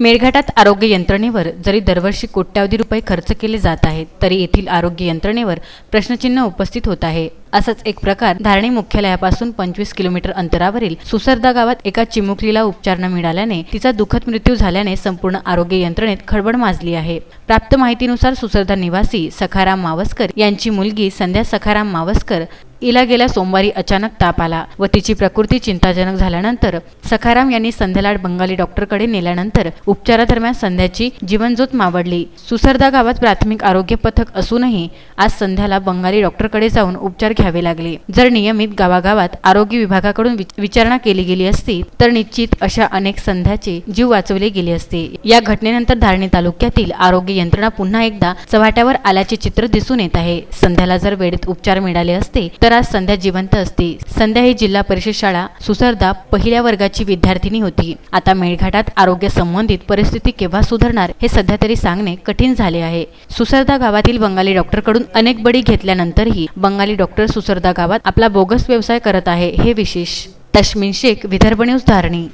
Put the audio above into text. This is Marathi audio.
मेळघाटात आरोग्य यंत्रणेवर जरी दरवर्षी कोट्यावधी रुपये खर्च केले जात आहेत, तरी येथील आरोग्य यंत्रणेवर प्रश्नचिन्ह उपस्थित होत आहे। असाच एक प्रकार धारणी मुख्यालयापासून 25 किलोमीटर अंतरावरील सुसरदा गावात एका चिमुकलीला उपचार न मिळाल्याने तिचा दुःखद मृत्यू झाल्याने संपूर्ण आरोग्य यंत्रणेत खळबळ माजली आहे। प्राप्त माहितीनुसार सुसरदा निवासी सखाराम मावस्कर यांची मुलगी संध्या सखाराम मावस्कर इला गेल्या सोमवारी अचानक ताप आला व तिची प्रकृती चिंताजनक झाल्यानंतर सखाराम यांनी संध्याला बंगाली डॉक्टरकडे नेल्यानंतर उपचारादरम्यान संध्याची जीवनज्योत मावळली। सुसरदा गावात प्राथमिक आरोग्य पथक असूनही आज संध्याला बंगाली डॉक्टरकडे जाऊन उपचार घ्यावे लागले। जर नियमित गावागावात आरोग्य विभागाकडून विचारणा केली गेली असती तर निश्चित अशा अनेक संध्याचे जीव वाचवले गेले असते। या घटनेनंतर धारणी तालुक्यातील आरोग्य यंत्रणा पुन्हा एकदा चव्हाट्यावर आल्याचे चित्र दिसून येत आहे। संध्याला जर वेळेत उपचार मिळाले असते तर आज संध्या जिवंत असती। संध्या ही जिल्हा परिषद शाळा सुसरदा पहिल्या वर्गाची विद्यार्थिनी होती। आता मेळघाटात आरोग्य संबंधित परिस्थिती केव्हा सुधारणार हे सध्या तरी सांगणे कठीण झाले आहे। सुसरदा गावातील बंगाली डॉक्टरकडून अनेक बळी घेतल्यानंतरही बंगाली डॉक्टर सुसरदा गावात आपला बोगस व्यवसाय करत आहे हे विशेष। तस्मीन शेख, विदर्भ न्यूज, धारणी।